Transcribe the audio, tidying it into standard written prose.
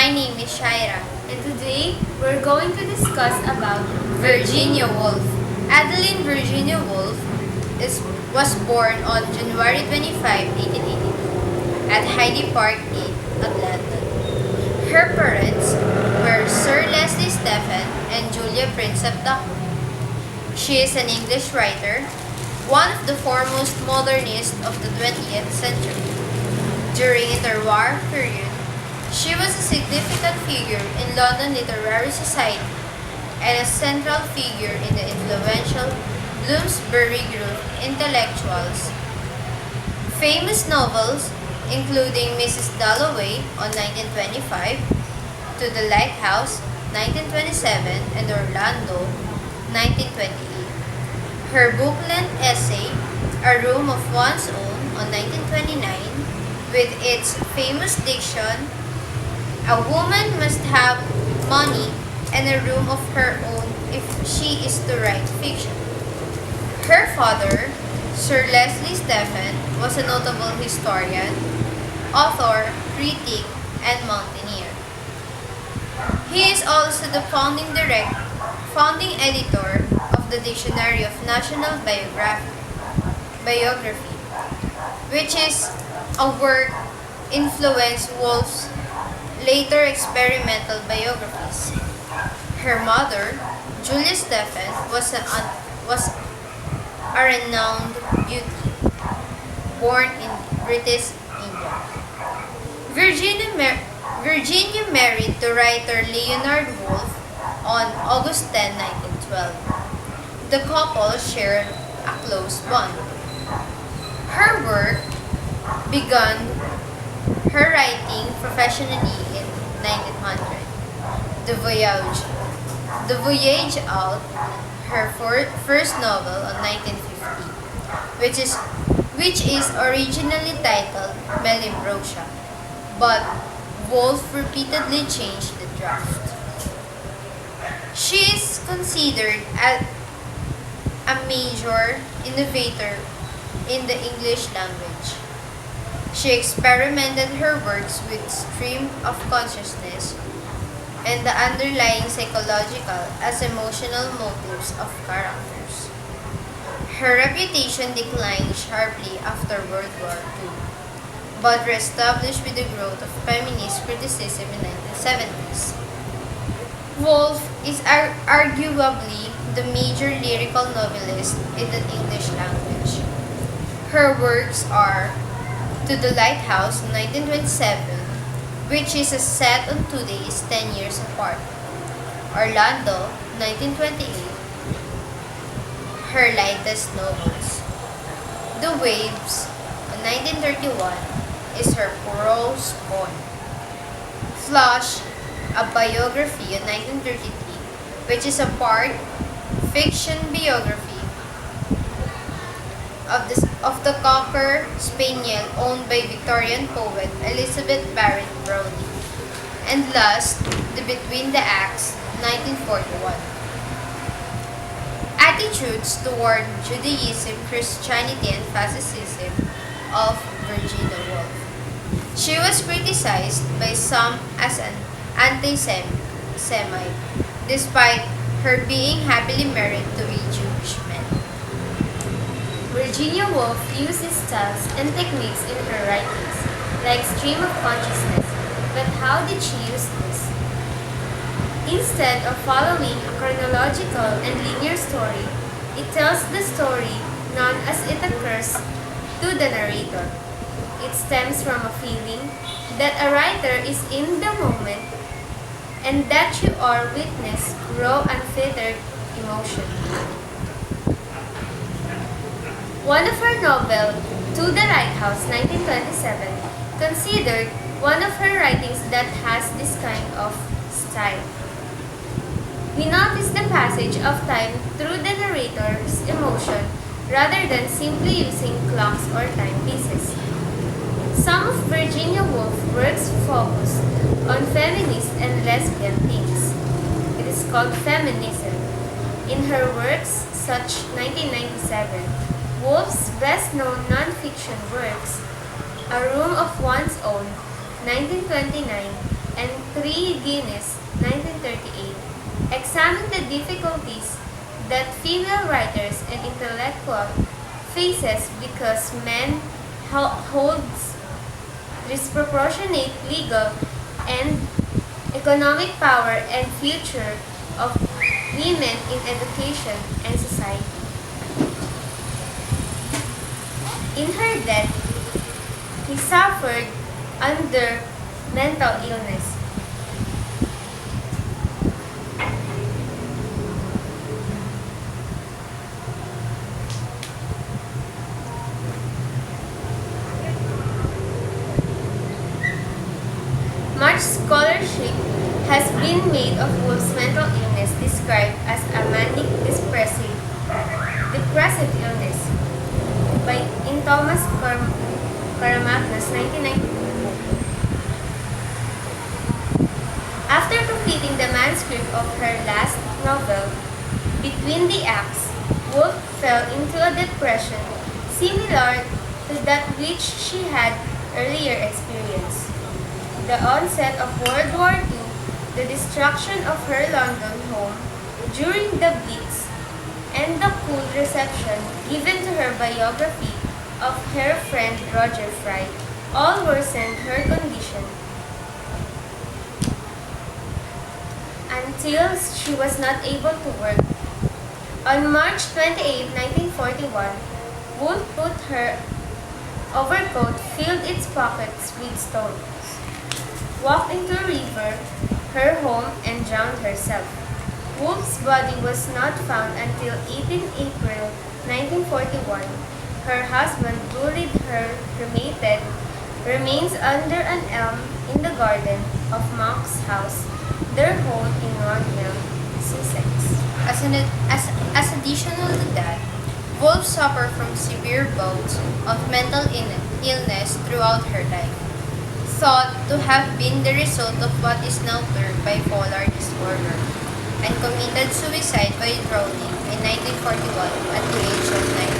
My name is Shaira. And today, we're going to discuss about Virginia Woolf. Adeline Virginia Woolf was born on January 25, 1882 at Hyde Park Gate, Atlanta. Her parents were Sir Leslie Stephen and Julia Princep Tucker. She is an English writer, one of the foremost modernists of the 20th century. During interwar period, she was a significant figure in London literary society and a central figure in the influential Bloomsbury group intellectuals. Famous novels, including Mrs. Dalloway on 1925, To the Lighthouse 1927, and Orlando 1928. Her book-length essay, A Room of One's Own on 1929, with its famous diction, a woman must have money and a room of her own if she is to write fiction. Her father, Sir Leslie Stephen, was a notable historian, author, critic, and mountaineer. He is also the founding editor of the Dictionary of National Biography, which is a work influenced Woolf's later experimental biographies. Her mother, Julia Stephen, was a renowned beauty, born in British India. Virginia married the writer Leonard Woolf on August 10, 1912. The couple shared a close bond. Her work began her writing professionally in 1900. The Voyage Out, her first novel on 1950, which is originally titled Melibrosia, but Woolf repeatedly changed the draft. She is considered a major innovator in the English language. She experimented her works with stream of consciousness and the underlying psychological as emotional motives of characters. Her reputation declined sharply after World War II, but reestablished with the growth of feminist criticism in the 1970s. Woolf is arguably the major lyrical novelist in the English language. Her works are To the Lighthouse 1927, which is a set on 2 days 10 years apart. Orlando 1928, her latest novels. The Waves 1931 is her prose poem. Flush, a biography in 1933, which is a part fiction biography of the Cocker Spaniel owned by Victorian poet Elizabeth Barrett Browning. And last, The Between the Acts, 1941. Attitudes toward Judaism, Christianity, and Fascism of Virginia Woolf. She was criticized by some as an anti-Semite, despite her being happily married to a Jewish man. Virginia Woolf uses styles and techniques in her writings, like stream of consciousness. But how did she use this? Instead of following a chronological and linear story, it tells the story not as it occurs to the narrator. It stems from a feeling that a writer is in the moment and that you are witness raw unfettered emotion. One of her novel, To the Lighthouse 1927, considered one of her writings that has this kind of style. We notice the passage of time through the narrator's emotion rather than simply using clocks or timepieces. Some of Virginia Woolf's works focus on feminist and lesbian themes. It is called feminism. In her works, such 1997, Woolf's best-known non-fiction works, A Room of One's Own, 1929, and 3 Guinness, 1938, examined the difficulties that female writers and intellectual faces because men holds disproportionate legal and economic power and future of women in education and society. In her death, he suffered under mental illness. Much scholarship has been made of Woolf's mental illness described as a manic depressive illness in Thomas Karamagna's 1992 book. After completing the manuscript of her last novel, Between the Acts, Woolf fell into a depression similar to that which she had earlier experienced. The onset of World War II, the destruction of her London home during the Blitz, and the cool reception given to her biography of her friend Roger Fry all worsened her condition until she was not able to work. On March 28, 1941, Woolf put her overcoat, filled its pockets with stones, walked into a river, her home, and drowned herself. Woolf's body was not found until 18 April 1941. Her husband buried her cremated remains under an elm in the garden of Monk's house, their home in Rodnell, Sussex. As additional to that, Woolf suffered from severe bouts of mental illness throughout her life, thought to have been the result of what is now termed bipolar disorder, and committed suicide by drowning in 1941 at the age of 9.